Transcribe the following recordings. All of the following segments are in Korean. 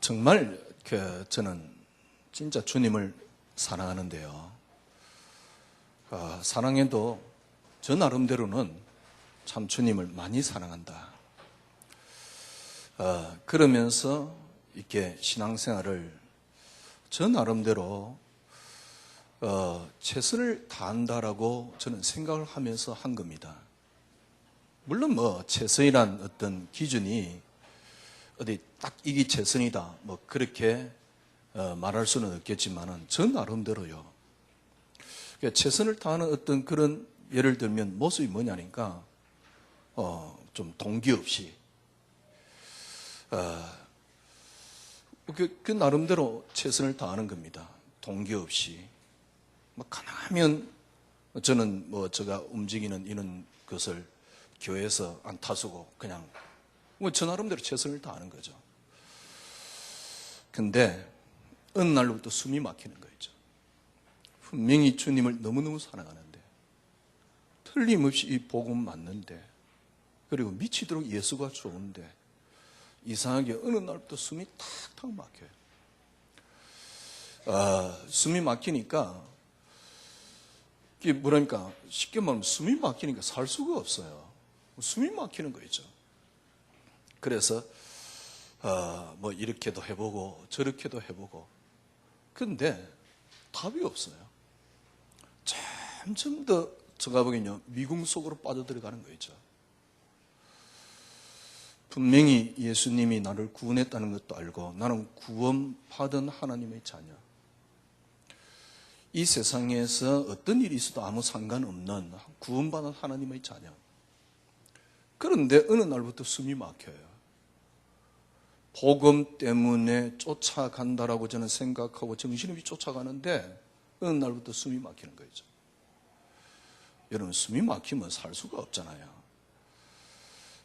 정말 저는 진짜 주님을 사랑하는데요. 사랑해도 저 나름대로는 참 주님을 많이 사랑한다. 그러면서 이렇게 신앙생활을 저 나름대로 최선을 다한다라고 저는 생각을 하면서 한 겁니다. 물론 최선이란 어떤 기준이 어디 딱 이게 최선이다 그렇게 말할 수는 없겠지만은 저 나름대로요. 그러니까 최선을 다하는 어떤 그런 예를 들면 모습이 뭐냐니까 좀 동기 없이 그 나름대로 최선을 다하는 겁니다. 동기 없이 가능하면 저는 제가 움직이는 이런 것을 교회에서 안 타수고 그냥 저 나름대로 최선을 다하는 거죠. 근데 어느 날부터 숨이 막히는 거죠. 분명히 주님을 너무너무 사랑하는데, 틀림없이 이 복음 맞는데, 그리고 미치도록 예수가 좋은데 이상하게 어느 날부터 숨이 탁탁 막혀요. 숨이 막히니까 이게 뭐랄까 쉽게 말하면 숨이 막히니까 살 수가 없어요. 숨이 막히는 거죠. 그래서 이렇게도 해보고 저렇게도 해보고 근데 답이 없어요. 점점 더 제가 보기엔요 미궁 속으로 빠져들어가는 거죠. 분명히 예수님이 나를 구원했다는 것도 알고 나는 구원받은 하나님의 자녀, 이 세상에서 어떤 일이 있어도 아무 상관없는 구원받은 하나님의 자녀. 그런데 어느 날부터 숨이 막혀요. 복음 때문에 쫓아간다라고 저는 생각하고 정신없이 쫓아가는데 어느 날부터 숨이 막히는 거죠. 여러분, 숨이 막히면 살 수가 없잖아요.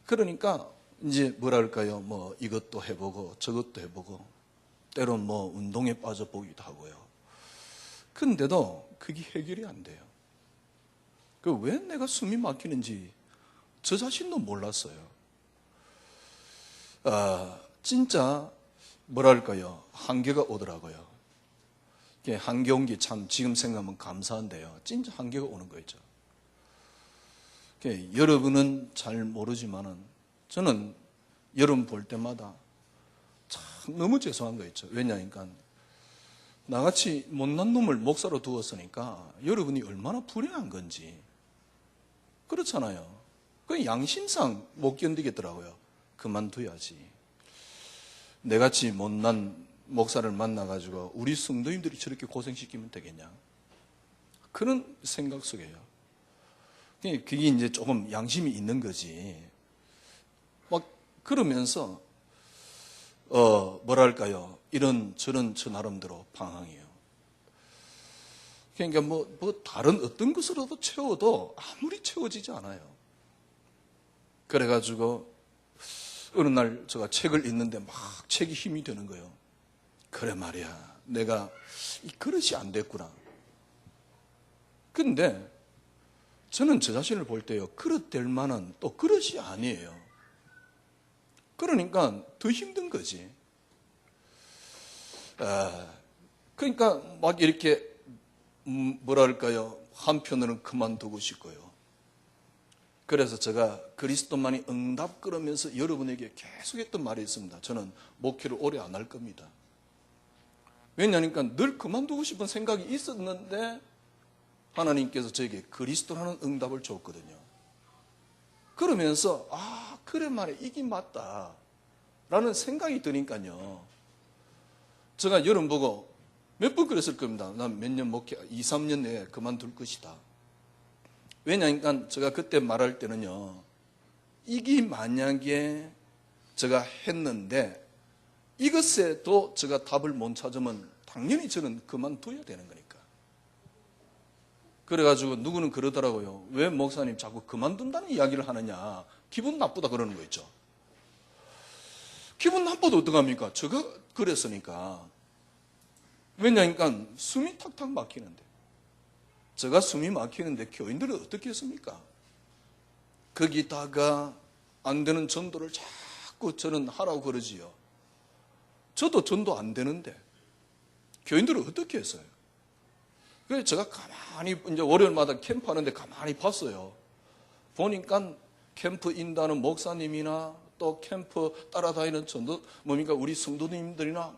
그러니까 이제 뭐랄까요, 이것도 해보고 저것도 해보고 때론 운동에 빠져보기도 하고요. 근데도 그게 해결이 안 돼요. 왜 내가 숨이 막히는지 저 자신도 몰랐어요. 진짜 뭐랄까요, 한계가 오더라고요. 한계 온 게 참 지금 생각하면 감사한데요. 진짜 한계가 오는 거죠. 여러분은 잘 모르지만은 저는 여러분 볼 때마다 참 너무 죄송한 거 있죠. 왜냐니까 나같이 못난 놈을 목사로 두었으니까 여러분이 얼마나 불행한 건지. 그렇잖아요. 그 양심상 못 견디겠더라고요. 그만둬야지. 내같이 못난 목사를 만나가지고 우리 성도님들이 저렇게 고생시키면 되겠냐. 그런 생각 속에요. 그게 이제 조금 양심이 있는 거지. 그러면서 뭐랄까요, 이런 저런 저 나름대로 방황이에요. 그러니까 다른 어떤 것으로도 채워도 아무리 채워지지 않아요. 그래가지고 어느 날 제가 책을 읽는데 막 책이 힘이 되는 거예요. 그래 말이야, 내가 이 그릇이 안 됐구나. 근데 저는 저 자신을 볼 때요, 그릇 될 만한 또 그릇이 아니에요. 그러니까 더 힘든 거지. 그러니까 막 이렇게 뭐랄까요, 한편으로는 그만두고 싶고요. 그래서 제가 그리스도만이 응답 그러면서 여러분에게 계속 했던 말이 있습니다. 저는 목회를 오래 안 할 겁니다. 왜냐니까 늘 그만두고 싶은 생각이 있었는데 하나님께서 저에게 그리스도라는 응답을 줬거든요. 그러면서 그래 말이야, 이게 맞다 라는 생각이 드니까요, 제가 여러분 보고 몇 번 그랬을 겁니다. 난 몇 년 목회 2, 3년 내에 그만둘 것이다. 왜냐니까 제가 그때 말할 때는요, 이게 만약에 제가 했는데 이것에도 제가 답을 못 찾으면 당연히 저는 그만둬야 되는 거니까. 그래가지고 누구는 그러더라고요. 왜 목사님 자꾸 그만둔다는 이야기를 하느냐, 기분 나쁘다 그러는 거 있죠. 기분 나빠도 어떡합니까? 제가 그랬으니까. 왜냐니까 숨이 탁탁 막히는데, 제가 숨이 막히는데 교인들은 어떻게 했습니까? 거기다가 안 되는 전도를 자꾸 저는 하라고 그러지요. 저도 전도 안 되는데 교인들은 어떻게 했어요? 그래서 제가 가만히 이제 월요일마다 캠프 하는데 가만히 봤어요. 보니까 캠프 인도하는 목사님이나 또 캠프 따라다니는 전도 뭡니까 우리 성도님들이나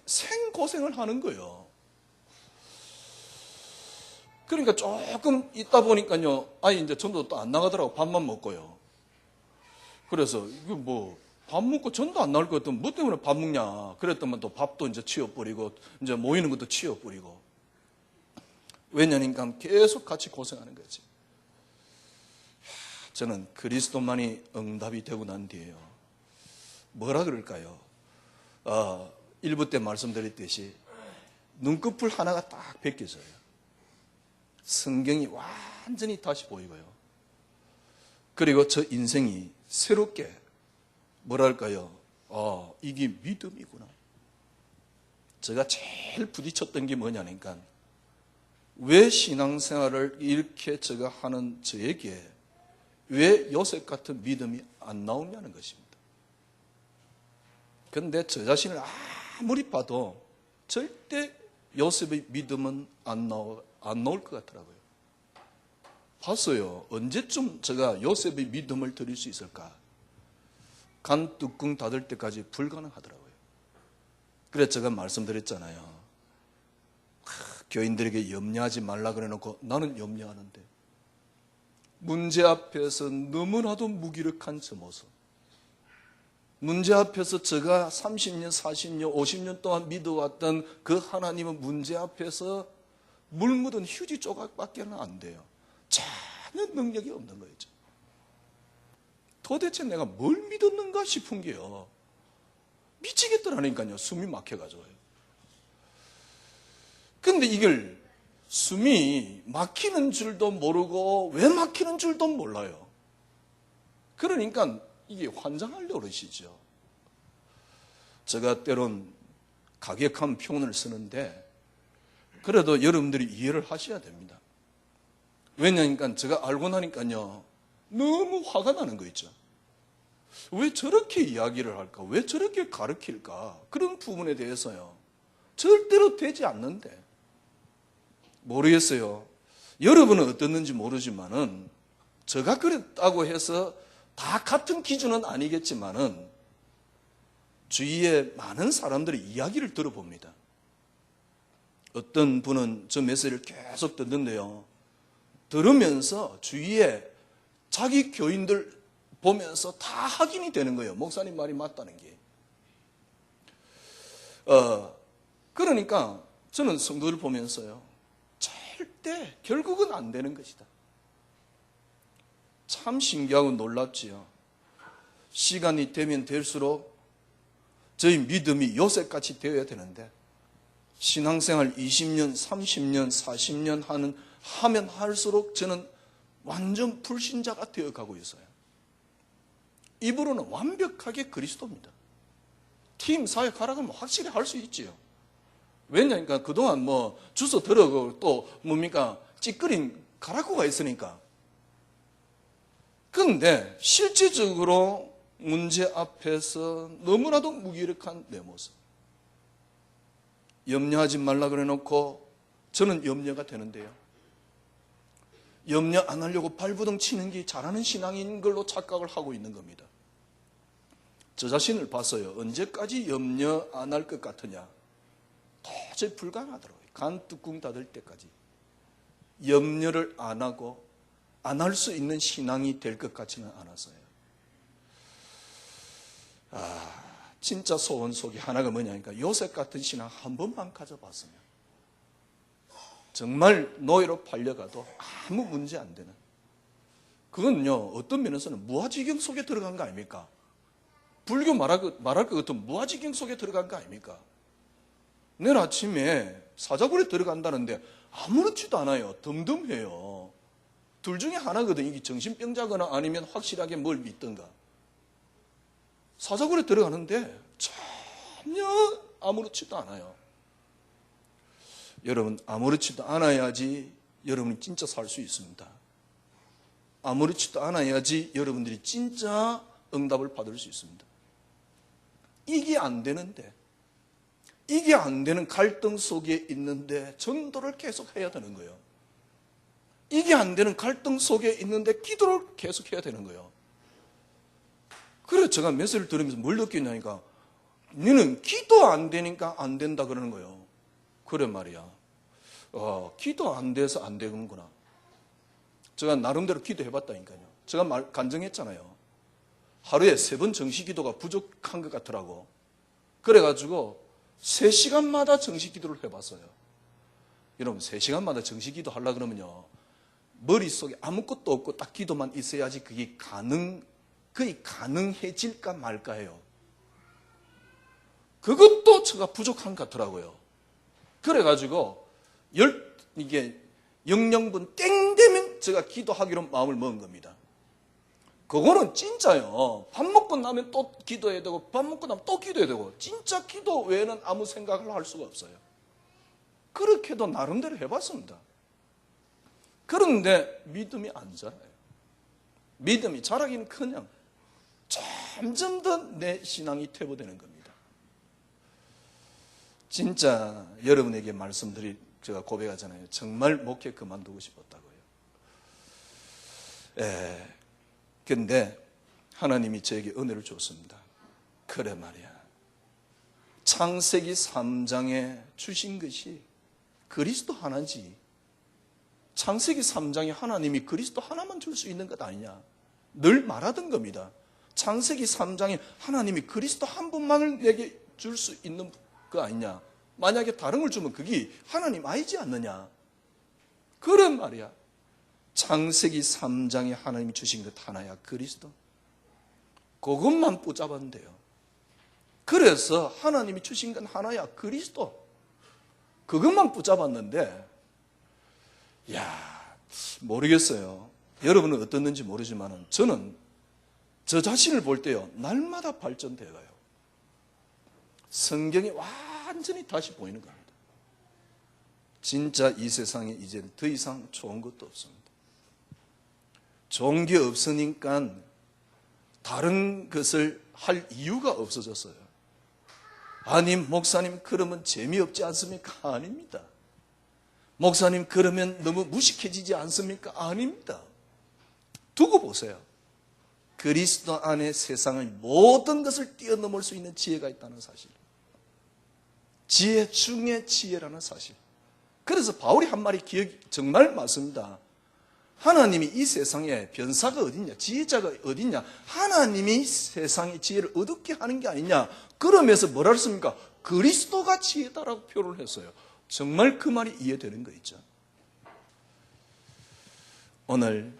생고생을 하는 거예요. 그러니까 조금 있다 보니까요, 아니 이제 전도 또 안 나가더라고. 밥만 먹고요. 그래서 이거 뭐 밥 먹고 전도 안 나올 것 같으면 뭐 때문에 밥 먹냐? 그랬더만 또 밥도 이제 치워버리고 이제 모이는 것도 치워버리고. 왜냐니까 계속 같이 고생하는 거지. 저는 그리스도만이 응답이 되고 난 뒤에요. 뭐라 그럴까요? 1부 때 말씀드렸듯이 눈꺼풀 하나가 딱 벗겨져요. 성경이 완전히 다시 보이고요. 그리고 저 인생이 새롭게 뭐랄까요? 이게 믿음이구나. 제가 제일 부딪혔던 게 뭐냐니까 왜 신앙생활을 이렇게 제가 하는 저에게 왜 요셉 같은 믿음이 안 나오냐는 것입니다. 그런데 저 자신을 아무리 봐도 절대 요셉의 믿음은 안 나올 것 같더라고요. 봤어요. 언제쯤 제가 요셉의 믿음을 드릴 수 있을까? 간 뚜껑 닫을 때까지 불가능하더라고요. 그래서 제가 말씀드렸잖아요. 교인들에게 염려하지 말라 그래놓고 나는 염려하는데 문제 앞에서 너무나도 무기력한 저 모습. 문제 앞에서 제가 30년, 40년, 50년 동안 믿어왔던 그 하나님은 문제 앞에서 물 묻은 휴지 조각밖에 안 돼요. 전혀 능력이 없는 거죠. 도대체 내가 뭘 믿었는가 싶은 게요. 미치겠더라니까요. 숨이 막혀가지고요. 근데 이걸 숨이 막히는 줄도 모르고 왜 막히는 줄도 몰라요. 그러니까 이게 환장할 노릇이죠. 제가 때론 가격한 표현을 쓰는데 그래도 여러분들이 이해를 하셔야 됩니다. 왜냐니까 제가 알고 나니까요. 너무 화가 나는 거 있죠. 왜 저렇게 이야기를 할까? 왜 저렇게 가르칠까? 그런 부분에 대해서요. 절대로 되지 않는데. 모르겠어요. 여러분은 어떻는지 모르지만은 제가 그랬다고 해서 다 같은 기준은 아니겠지만은 주위에 많은 사람들의 이야기를 들어봅니다. 어떤 분은 저 메시지를 계속 듣는데요. 들으면서 주위에 자기 교인들 보면서 다 확인이 되는 거예요. 목사님 말이 맞다는 게. 그러니까 저는 성도들 보면서요. 절대 결국은 안 되는 것이다. 참 신기하고 놀랍지요. 시간이 되면 될수록 저희 믿음이 요셉같이 되어야 되는데 신앙생활 20년, 30년, 40년 하면 할수록 저는 완전 불신자가 되어가고 있어요. 입으로는 완벽하게 그리스도입니다. 팀 사역하라고 하면 확실히 할 수 있지요. 왜냐니까 그동안 뭐 주워 들어가고 또 뭡니까 찌끄린 가라코가 있으니까. 그런데 실질적으로 문제 앞에서 너무나도 무기력한 내 모습. 염려하지 말라 그래놓고 저는 염려가 되는데요. 염려 안 하려고 발부둥 치는 게 잘하는 신앙인 걸로 착각을 하고 있는 겁니다. 저 자신을 봤어요. 언제까지 염려 안 할 것 같으냐. 도저히 불가능하더라고요. 간 뚜껑 닫을 때까지. 염려를 안 하고 안 할 수 있는 신앙이 될 것 같지는 않았어요. 진짜 소원 속에 하나가 뭐냐니까 요셉 같은 신앙 한 번만 가져봤으면 정말 노예로 팔려가도 아무 문제 안 되는. 그건요 어떤 면에서는 무아지경 속에 들어간 거 아닙니까? 불교 말할 것 같으면 무아지경 속에 들어간 거 아닙니까? 내일 아침에 사자굴에 들어간다는데 아무렇지도 않아요. 덤덤해요. 둘 중에 하나거든. 이게 정신병자거나 아니면 확실하게 뭘 믿든가. 사자굴에 들어가는데 전혀 아무렇지도 않아요. 여러분 아무렇지도 않아야지 여러분이 진짜 살 수 있습니다. 아무렇지도 않아야지 여러분들이 진짜 응답을 받을 수 있습니다. 이게 안 되는데, 이게 안 되는 갈등 속에 있는데 전도를 계속 해야 되는 거예요. 이게 안 되는 갈등 속에 있는데 기도를 계속 해야 되는 거예요. 그래서 제가 메시지를 들으면서 뭘 느꼈냐니까, 너는 기도 안 되니까 안 된다 그러는 거예요. 그래 말이야. 기도 안 돼서 안 되는구나. 제가 나름대로 기도해봤다니까요. 제가 간증했잖아요. 하루에 3번 정시기도가 부족한 것 같더라고. 그래가지고 3시간마다 정시기도를 해봤어요. 여러분, 3시간마다 정시기도 하려고 그러면요, 머릿속에 아무것도 없고 딱 기도만 있어야지 그게 거의 가능해질까 말까예요. 그것도 제가 부족한 것 같더라고요. 그래가지고 이게 영영분 땡 되면 제가 기도하기로 마음을 먹은 겁니다. 그거는 진짜요. 밥 먹고 나면 또 기도해야 되고, 밥 먹고 나면 또 기도해야 되고, 진짜 기도 외에는 아무 생각을 할 수가 없어요. 그렇게도 나름대로 해봤습니다. 그런데 믿음이 안 자라요. 믿음이 자라기는 그냥 점점 더 내 신앙이 퇴보되는 겁니다. 진짜 여러분에게 말씀드릴, 제가 고백하잖아요. 정말 목회 그만두고 싶었다고요. 근데 하나님이 저에게 은혜를 줬습니다. 그래 말이야. 창세기 3장에 주신 것이 그리스도 하나지. 창세기 3장에 하나님이 그리스도 하나만 줄 수 있는 것 아니냐. 늘 말하던 겁니다. 창세기 3장에 하나님이 그리스도 한 분만을 내게 줄 수 있는 거 아니냐. 만약에 다른 걸 주면 그게 하나님 아니지 않느냐. 그런 말이야. 창세기 3장에 하나님이 주신 것 하나야, 그리스도. 그것만 붙잡으면 돼요. 그래서 하나님이 주신 건 하나야, 그리스도. 그것만 붙잡았는데, 모르겠어요. 여러분은 어떻는지 모르지만 저는 저 자신을 볼 때요, 날마다 발전되어 가요. 성경이 완전히 다시 보이는 겁니다. 진짜 이 세상에 이제 더 이상 좋은 것도 없습니다. 좋은 게 없으니까 다른 것을 할 이유가 없어졌어요. 아니, 목사님 그러면 재미없지 않습니까? 아닙니다. 목사님 그러면 너무 무식해지지 않습니까? 아닙니다. 두고 보세요. 그리스도 안에 세상의 모든 것을 뛰어넘을 수 있는 지혜가 있다는 사실. 지혜 중에 지혜라는 사실. 그래서 바울이 한 말이 기억이 정말 맞습니다. 하나님이 이 세상에 변사가 어딨냐, 지혜자가 어딨냐, 하나님이 세상에 지혜를 어둡게 하는 게 아니냐. 그러면서 뭐라 했습니까? 그리스도가 지혜다라고 표현을 했어요. 정말 그 말이 이해되는 거 있죠. 오늘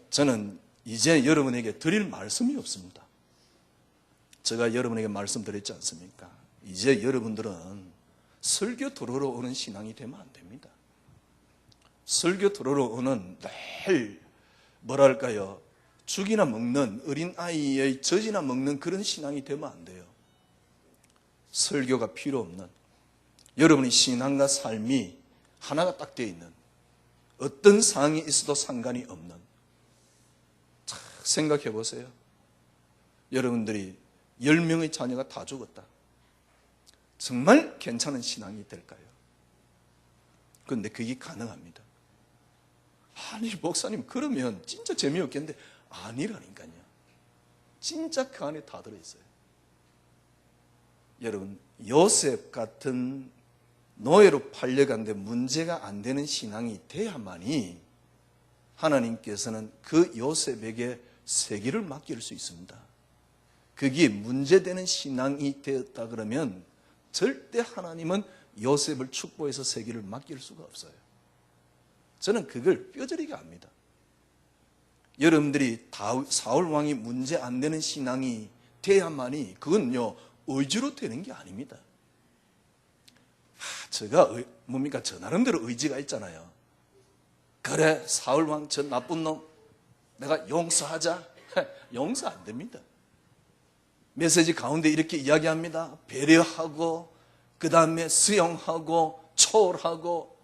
저는 이제 여러분에게 드릴 말씀이 없습니다. 제가 여러분에게 말씀드렸지 않습니까? 이제 여러분들은 설교 들으러 오는 신앙이 되면 안 됩니다. 설교 들으러 오는 늘 뭐랄까요, 죽이나 먹는 어린아이의 젖이나 먹는 그런 신앙이 되면 안 돼요. 설교가 필요 없는, 여러분의 신앙과 삶이 하나가 딱 되어 있는, 어떤 상황이 있어도 상관이 없는, 생각해 보세요. 여러분들이 10명의 자녀가 다 죽었다. 정말 괜찮은 신앙이 될까요? 그런데 그게 가능합니다. 아니, 목사님 그러면 진짜 재미없겠는데, 아니라니까요. 진짜 그 안에 다 들어있어요. 여러분, 요셉 같은 노예로 팔려간데 문제가 안 되는 신앙이 돼야만이 하나님께서는 그 요셉에게 세계를 맡길 수 있습니다. 그게 문제되는 신앙이 되었다 그러면 절대 하나님은 요셉을 축복해서 세계를 맡길 수가 없어요. 저는 그걸 뼈저리게 압니다. 여러분들이 사울 왕이 문제 안 되는 신앙이 돼야만이, 그건요 의지로 되는 게 아닙니다. 제가 뭡니까, 저 나름대로 의지가 있잖아요. 그래, 사울 왕 저 나쁜 놈 내가 용서하자. 용서 안 됩니다. 메시지 가운데 이렇게 이야기합니다. 배려하고, 그 다음에 수용하고, 초월하고.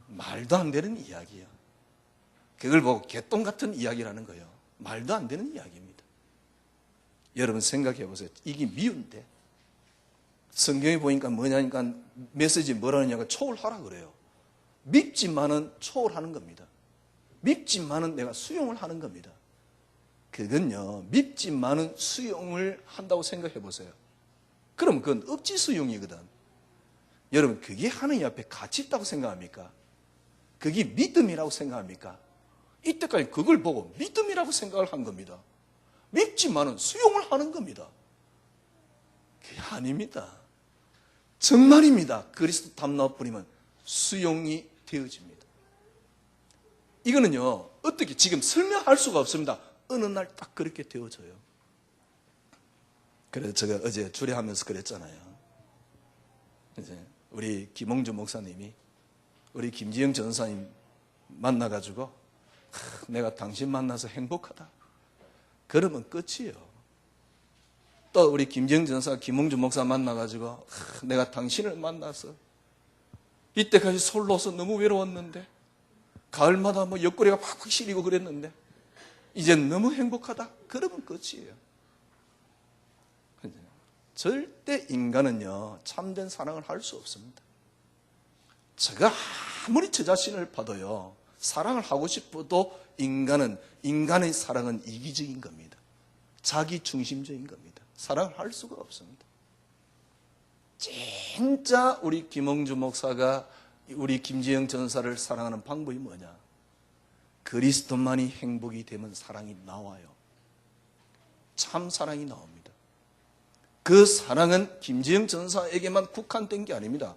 말도 안 되는 이야기예요. 그걸 보고 개똥 같은 이야기라는 거예요. 말도 안 되는 이야기입니다. 여러분 생각해 보세요. 이게 미운데. 성경에 보니까 뭐냐니까 메시지 뭐라느냐가 초월하라 그래요. 밉지만은 초월하는 겁니다. 밉지만은 내가 수용을 하는 겁니다. 그건요, 밉지만은 수용을 한다고 생각해 보세요. 그럼 그건 억지 수용이거든. 여러분, 그게 하느님 앞에 가치 있다고 생각합니까? 그게 믿음이라고 생각합니까? 이때까지 그걸 보고 믿음이라고 생각을 한 겁니다. 밉지만은 수용을 하는 겁니다. 그게 아닙니다. 정말입니다. 그리스도 담나무 뿌리면 수용이 되어집니다. 이거는요, 어떻게 지금 설명할 수가 없습니다. 어느 날 딱 그렇게 되어져요. 그래서 제가 어제 주례하면서 그랬잖아요. 이제 우리 김홍주 목사님이 우리 김지영 전사님 만나가지고 내가 당신 만나서 행복하다. 그러면 끝이에요. 또 우리 김지영 전사 김홍주 목사 만나가지고 내가 당신을 만나서 이때까지 솔로서 너무 외로웠는데 가을마다 뭐 옆구리가 팍팍 시리고 그랬는데 이젠 너무 행복하다. 그러면 끝이에요. 절대 인간은요, 참된 사랑을 할 수 없습니다. 제가 아무리 제 자신을 봐도요, 사랑을 하고 싶어도 인간의 사랑은 이기적인 겁니다. 자기 중심적인 겁니다. 사랑을 할 수가 없습니다. 진짜 우리 김홍주 목사가 우리 김지영 전사를 사랑하는 방법이 뭐냐? 그리스도만이 행복이 되면 사랑이 나와요. 참 사랑이 나옵니다. 그 사랑은 김지영 전사에게만 국한된 게 아닙니다.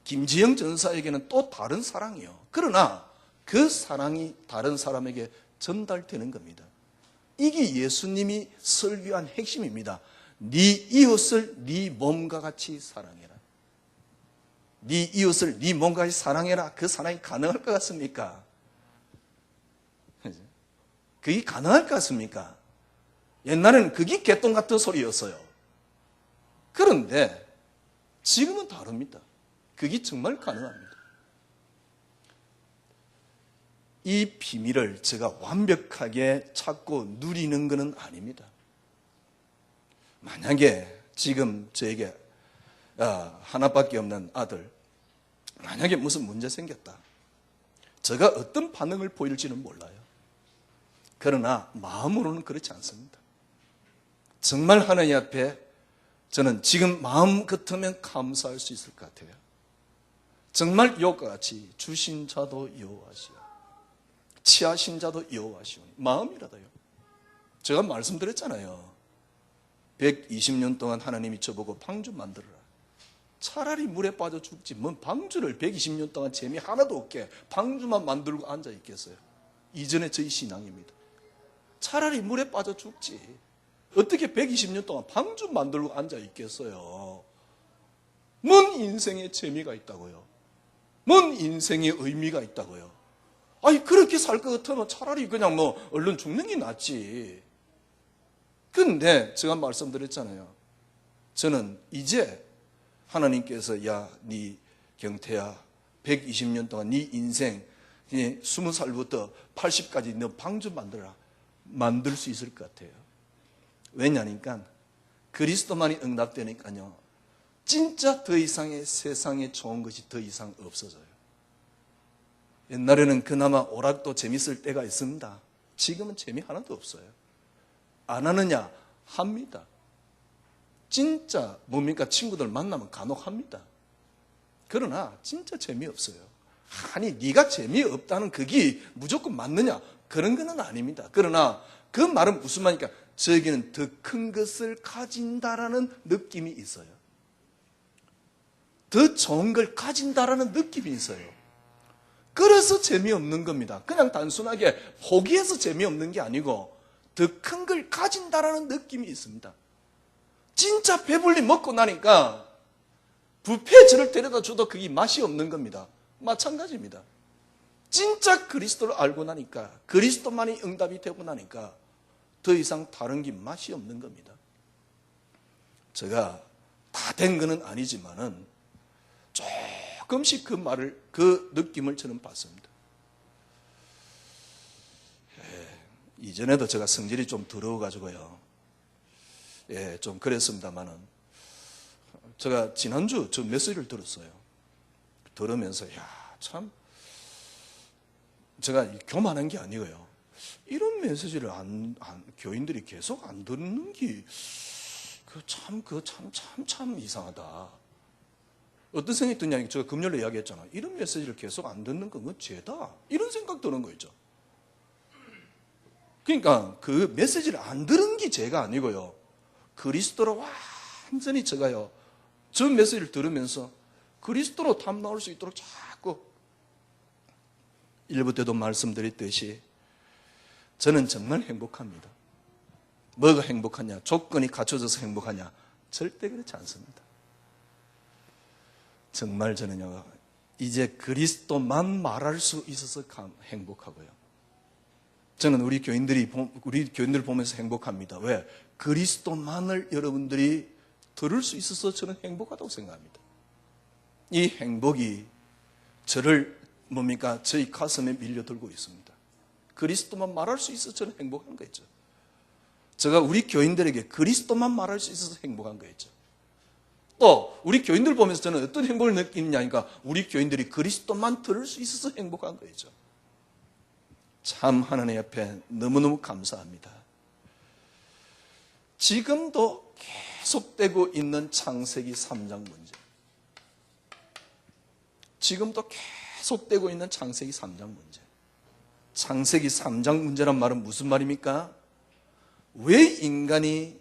김지영 전사에게는 또 다른 사랑이요. 그러나 그 사랑이 다른 사람에게 전달되는 겁니다. 이게 예수님이 설교한 핵심입니다. 네 이웃을 네 몸과 같이 사랑해라. 네 이웃을 네 몸과 같이 사랑해라. 그 사랑이 가능할 것 같습니까? 그게 가능할 것 같습니까? 옛날에는 그게 개똥 같은 소리였어요. 그런데 지금은 다릅니다. 그게 정말 가능합니다. 이 비밀을 제가 완벽하게 찾고 누리는 것은 아닙니다. 만약에 지금 저에게 하나밖에 없는 아들, 만약에 무슨 문제 생겼다. 제가 어떤 반응을 보일지는 몰라요. 그러나 마음으로는 그렇지 않습니다. 정말 하나님 앞에 저는 지금 마음 같으면 감사할 수 있을 것 같아요. 정말 이것과 같이 주신 자도 여호와시오, 취하신 자도 여호와시오니 마음이라도요. 제가 말씀드렸잖아요. 120년 동안 하나님이 저보고 방주 만들어라. 차라리 물에 빠져 죽지 뭔 방주를 120년 동안 재미 하나도 없게 방주만 만들고 앉아 있겠어요. 이전에 저희 신앙입니다. 차라리 물에 빠져 죽지 어떻게 120년 동안 방주 만들고 앉아 있겠어요. 뭔 인생에 재미가 있다고요. 뭔 인생에 의미가 있다고요. 아니 그렇게 살 것 같으면 차라리 그냥 얼른 죽는 게 낫지. 그런데 제가 말씀드렸잖아요. 저는 이제 하나님께서 야, 네 경태야 120년 동안 네 인생 20살부터 80까지 너 방주 만들어라. 만들 수 있을 것 같아요. 왜냐니까 그리스도만이 응답되니까요. 진짜 더 이상의 세상에 좋은 것이 더 이상 없어져요. 옛날에는 그나마 오락도 재밌을 때가 있습니다. 지금은 재미 하나도 없어요. 안 하느냐? 합니다. 진짜 뭡니까? 친구들 만나면 간혹 합니다. 그러나 진짜 재미없어요. 아니 네가 재미없다는 그게 무조건 맞느냐? 그런 건 아닙니다. 그러나 그 말은 무슨 말이니까 저에게는 더 큰 것을 가진다라는 느낌이 있어요. 더 좋은 걸 가진다라는 느낌이 있어요. 그래서 재미없는 겁니다. 그냥 단순하게 포기해서 재미없는 게 아니고 더 큰 걸 가진다라는 느낌이 있습니다. 진짜 배불리 먹고 나니까 뷔페에 저를 데려다 줘도 그게 맛이 없는 겁니다. 마찬가지입니다. 진짜 그리스도를 알고 나니까 그리스도만이 응답이 되고 나니까 더 이상 다른 게 맛이 없는 겁니다. 제가 다 된 거는 아니지만은 조금씩 그 느낌을 저는 받습니다. 이전에도 제가 성질이 좀 더러워가지고요. 예, 좀 그랬습니다만은 제가 지난주 저 메시지를 들었어요. 들으면서 참 제가 교만한 게 아니고요. 이런 메시지를 교인들이 계속 안 듣는 게 참 이상하다. 어떤 생각이 드냐면 제가 금요일에 이야기했잖아요. 이런 메시지를 계속 안 듣는 건 죄다. 이런 생각 드는 거 있죠. 그러니까 그 메시지를 안 들은 게 죄가 아니고요. 그리스도로 완전히 제가요. 저 메시지를 들으면서 그리스도로 답 나올 수 있도록 자꾸 일부 때도 말씀드렸듯이 저는 정말 행복합니다. 뭐가 행복하냐? 조건이 갖춰져서 행복하냐? 절대 그렇지 않습니다. 정말 저는요, 이제 그리스도만 말할 수 있어서 행복하고요. 저는 우리 교인들 보면서 행복합니다. 왜? 그리스도만을 여러분들이 들을 수 있어서 저는 행복하다고 생각합니다. 이 행복이 저를 저희 가슴에 밀려들고 있습니다. 그리스도만 말할 수 있어서 저는 행복한 거죠. 제가 우리 교인들에게 그리스도만 말할 수 있어서 행복한 거죠. 또 우리 교인들 보면서 저는 어떤 행복을 느끼느냐니까 우리 교인들이 그리스도만 들을 수 있어서 행복한 거죠. 참 하나님 앞에 너무너무 감사합니다. 지금도 계속되고 있는 창세기 3장 문제. 지금도 계속되고 있는 창세기 3장 문제. 창세기 3장 문제란 말은 무슨 말입니까? 왜 인간이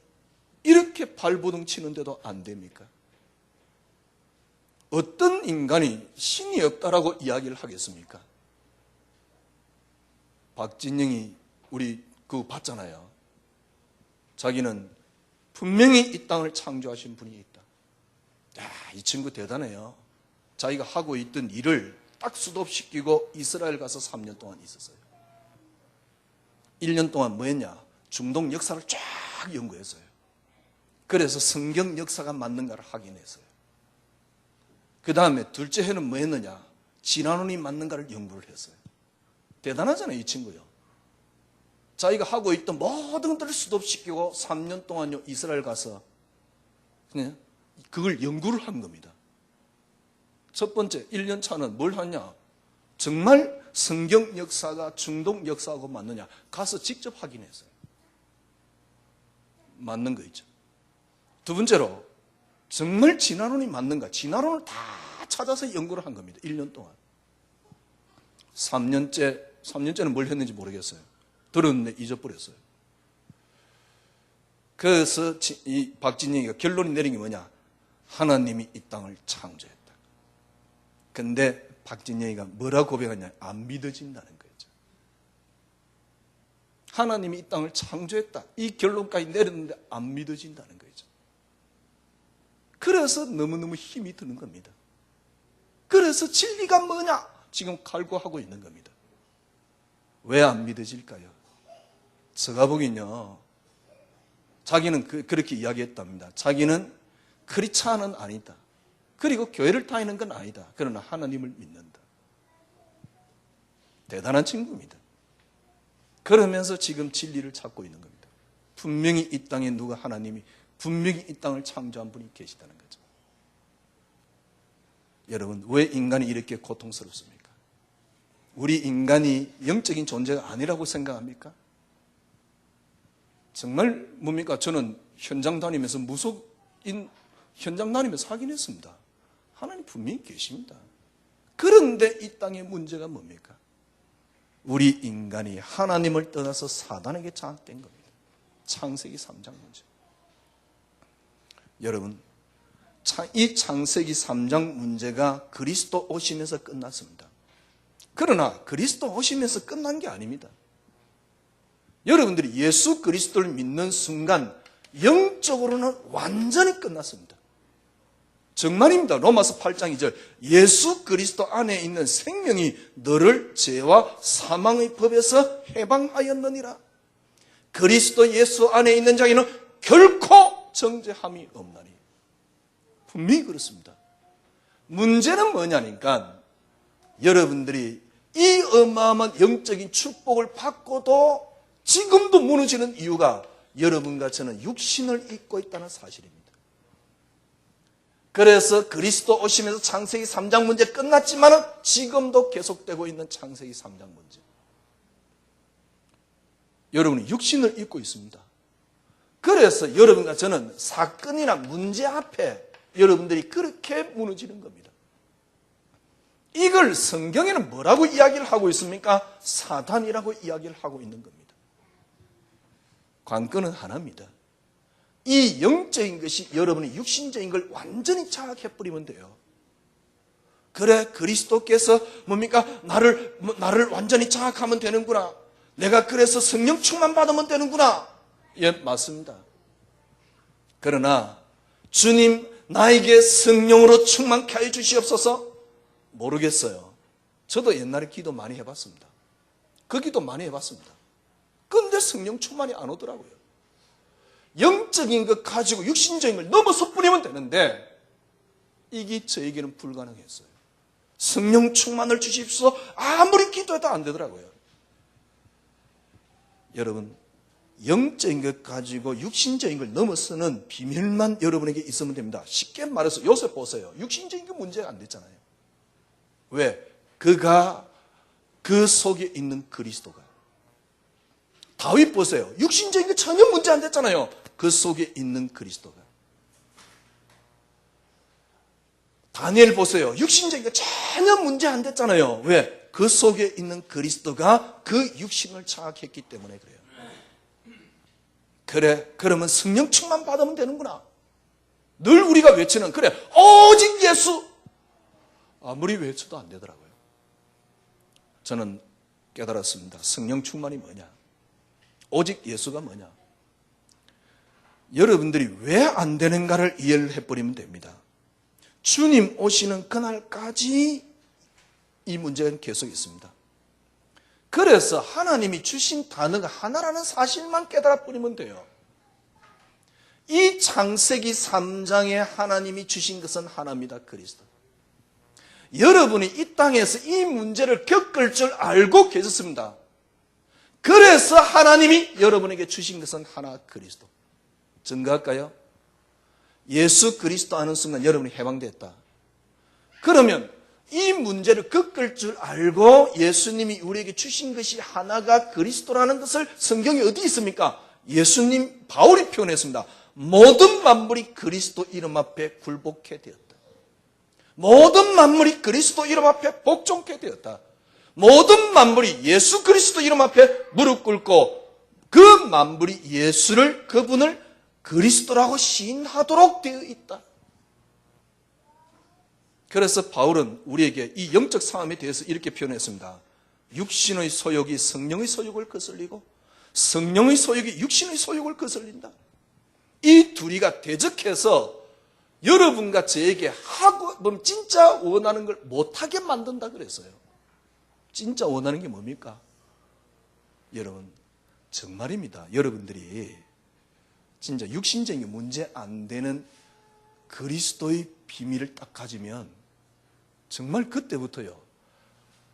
이렇게 발버둥 치는데도 안 됩니까? 어떤 인간이 신이 없다라고 이야기를 하겠습니까? 박진영이 우리 그거 봤잖아요. 자기는 분명히 이 땅을 창조하신 분이 있다. 이 친구 대단해요. 자기가 하고 있던 일을 딱 수도시키고 이스라엘 가서 3년 동안 있었어요. 1년 동안 뭐 했냐? 중동 역사를 쫙 연구했어요. 그래서 성경 역사가 맞는가를 확인했어요. 그 다음에 둘째 해는 뭐 했느냐? 진화론이 맞는가를 연구를 했어요. 대단하잖아요, 이 친구요. 자기가 하고 있던 모든 것들을 수도시키고 3년 동안요 이스라엘 가서 그걸 연구를 한 겁니다. 첫 번째 1년 차는 뭘 하냐? 정말 성경 역사가 중동 역사하고 맞느냐? 가서 직접 확인했어요. 맞는 거 있죠. 두 번째로 정말 진화론이 맞는가? 진화론을 다 찾아서 연구를 한 겁니다. 1년 동안. 3년째는 뭘 했는지 모르겠어요. 들었는데 잊어버렸어요. 그래서 이 박진영이가 결론이 내린 게 뭐냐? 하나님이 이 땅을 창조했다. 근데 박진영이가 뭐라고 고백하냐? 안 믿어진다는 거죠. 하나님이 이 땅을 창조했다. 이 결론까지 내렸는데 안 믿어진다는 거죠. 그래서 너무너무 힘이 드는 겁니다. 그래서 진리가 뭐냐? 지금 갈구하고 있는 겁니다. 왜 안 믿어질까요? 제가 보기엔요, 자기는 그렇게 이야기했답니다. 자기는 크리스찬은 아니다. 그리고 교회를 다니는 건 아니다. 그러나 하나님을 믿는다. 대단한 친구입니다. 그러면서 지금 진리를 찾고 있는 겁니다. 분명히 이 땅에 하나님이 분명히 이 땅을 창조한 분이 계시다는 거죠. 여러분, 왜 인간이 이렇게 고통스럽습니까? 우리 인간이 영적인 존재가 아니라고 생각합니까? 정말 뭡니까? 저는 현장 다니면서 현장 다니면서 확인했습니다. 하나님 분명히 계십니다. 그런데 이 땅의 문제가 뭡니까? 우리 인간이 하나님을 떠나서 사단에게 장악된 겁니다. 창세기 3장 문제. 여러분, 이 창세기 3장 문제가 그리스도 오시면서 끝났습니다. 그러나 그리스도 오시면서 끝난 게 아닙니다. 여러분들이 예수 그리스도를 믿는 순간 영적으로는 완전히 끝났습니다. 정말입니다. 로마서 8장 2절 예수 그리스도 안에 있는 생명이 너를 죄와 사망의 법에서 해방하였느니라. 그리스도 예수 안에 있는 자에는 결코 정죄함이 없나니. 분명히 그렇습니다. 문제는 뭐냐니까 여러분들이 이 어마어마한 영적인 축복을 받고도 지금도 무너지는 이유가 여러분과 저는 육신을 입고 있다는 사실입니다. 그래서 그리스도 오시면서 창세기 3장 문제 끝났지만 지금도 계속되고 있는 창세기 3장 문제. 여러분이 육신을 입고 있습니다. 그래서 여러분과 저는 사건이나 문제 앞에 여러분들이 그렇게 무너지는 겁니다. 이걸 성경에는 뭐라고 이야기를 하고 있습니까? 사단이라고 이야기를 하고 있는 겁니다. 관건은 하나입니다. 이 영적인 것이 여러분이 육신적인 걸 완전히 장악해버리면 돼요. 그래, 그리스도께서 뭡니까? 나를 완전히 장악하면 되는구나. 내가 그래서 성령 충만 받으면 되는구나. 예, 맞습니다. 그러나 주님 나에게 성령으로 충만케 하여 주시옵소서. 모르겠어요. 저도 옛날에 기도 많이 해봤습니다. 그 기도 많이 해봤습니다. 그런데 성령 충만이 안 오더라고요. 영적인 것 가지고 육신적인 걸 넘어서 뿌리면 되는데 이게 저에게는 불가능했어요. 성령 충만을 주십시오. 아무리 기도해도 안 되더라고요. 여러분, 영적인 것 가지고 육신적인 걸 넘어서는 비밀만 여러분에게 있으면 됩니다. 쉽게 말해서 요셉 보세요. 육신적인 게 문제가 안 됐잖아요. 왜? 그가 그 속에 있는 그리스도가. 다윗 보세요. 육신적인 게 전혀 문제 안 됐잖아요. 그 속에 있는 그리스도가. 다니엘 보세요. 육신적인 게 전혀 문제 안 됐잖아요. 왜? 그 속에 있는 그리스도가 그 육신을 장악했기 때문에 그래요. 그래, 그러면 성령 충만 받으면 되는구나. 늘 우리가 외치는, 그래, 오직 예수. 아무리 외쳐도 안 되더라고요. 저는 깨달았습니다. 성령 충만이 뭐냐? 오직 예수가 뭐냐? 여러분들이 왜 안 되는가를 이해를 해버리면 됩니다. 주님 오시는 그날까지 이 문제는 계속 있습니다. 그래서 하나님이 주신 단어가 하나라는 사실만 깨달아버리면 돼요. 이 창세기 3장에 하나님이 주신 것은 하나입니다. 그리스도. 여러분이 이 땅에서 이 문제를 겪을 줄 알고 계셨습니다. 그래서 하나님이 여러분에게 주신 것은 하나 그리스도. 증거할까요? 예수 그리스도 아는 순간 여러분이 해방됐다. 그러면 이 문제를 겪을 줄 알고 예수님이 우리에게 주신 것이 하나가 그리스도라는 것을 성경에 어디 있습니까? 예수님 바울이 표현했습니다. 모든 만물이 그리스도 이름 앞에 굴복해 되었다. 모든 만물이 그리스도 이름 앞에 복종케 되었다. 모든 만물이 예수 그리스도 이름 앞에 무릎 꿇고 그 만물이 예수를, 그분을 그리스도라고 시인하도록 되어 있다. 그래서 바울은 우리에게 이 영적 상함에 대해서 이렇게 표현했습니다. 육신의 소욕이 성령의 소욕을 거슬리고 성령의 소욕이 육신의 소욕을 거슬린다. 이 둘이가 대적해서 여러분과 저에게 하고 진짜 원하는 걸 못하게 만든다 그랬어요. 진짜 원하는 게 뭡니까? 여러분, 정말입니다. 여러분들이 진짜 육신적인 게 문제 안 되는 그리스도의 비밀을 딱 가지면 정말 그때부터요,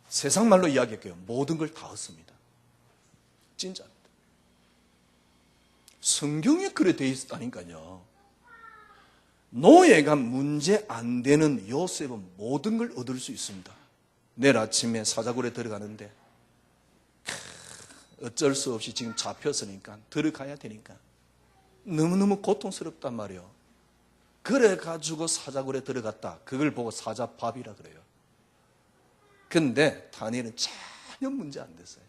세상 말로 이야기할게요. 모든 걸 다 얻습니다. 진짜입니다. 성경에 그래 돼 있다니까요. 노예가 문제 안 되는 요셉은 모든 걸 얻을 수 있습니다. 내일 아침에 사자굴에 들어가는데 어쩔 수 없이 지금 잡혔으니까 들어가야 되니까 너무너무 고통스럽단 말이에요. 그래가지고 사자굴에 들어갔다. 그걸 보고 사자밥이라 그래요. 근데 다니엘은 전혀 문제 안 됐어요.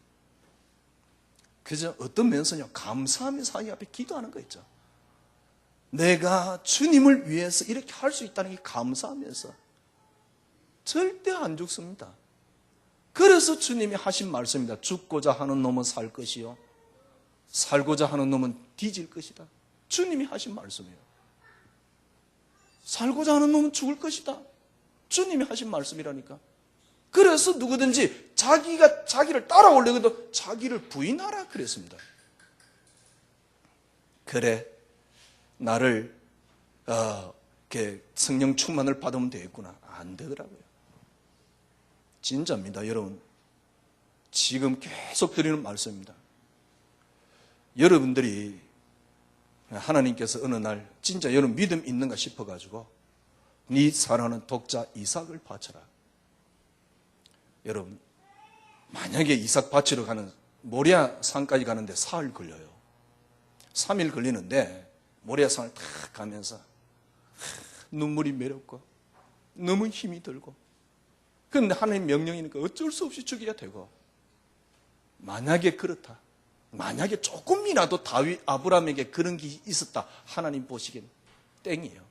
그저 어떤 면에서는요, 감사하면서 하나님 앞에 기도하는 거 있죠. 내가 주님을 위해서 이렇게 할 수 있다는 게 감사하면서 절대 안 죽습니다. 그래서 주님이 하신 말씀입니다. 죽고자 하는 놈은 살 것이요, 살고자 하는 놈은 뒤질 것이다. 주님이 하신 말씀이에요. 살고자 하는 놈은 죽을 것이다. 주님이 하신 말씀이라니까. 그래서 누구든지 자기를 따라오려고도 자기를 부인하라 그랬습니다. 그래, 나를 성령 충만을 받으면 되겠구나. 안 되더라고요. 진짜입니다. 여러분, 지금 계속 드리는 말씀입니다. 여러분들이 하나님께서 어느 날 진짜 여러분 믿음 있는가 싶어가지고 네 사랑하는 독자 이삭을 바쳐라. 여러분 만약에 이삭 바치러 가는 모리아 산까지 가는데 사흘 걸려요. 3일 걸리는데 모리아 산을 탁 가면서 눈물이 매렵고 너무 힘이 들고 그런데 하나님 명령이니까 어쩔 수 없이 죽여야 되고 만약에 그렇다. 만약에 조금이라도 다윗 아브라함에게 그런 게 있었다. 하나님 보시기엔 땡이에요.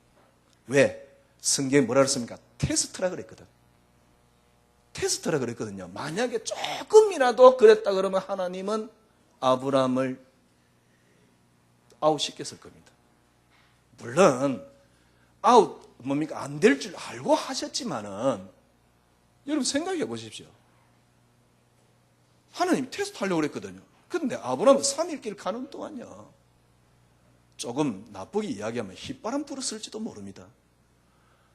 왜? 성경에 뭐라 그랬습니까? 테스트라 그랬거든. 테스트라 그랬거든요. 만약에 조금이라도 그랬다 그러면 하나님은 아브라함을 아웃시켰을 겁니다. 물론 아웃 뭡니까? 안 될 줄 알고 하셨지만은 여러분 생각해 보십시오. 하나님이 테스트 하려고 그랬거든요. 그런데 아브라함은 3일 길 가는 동안요. 조금 나쁘게 이야기하면 휘바람 불었을지도 모릅니다.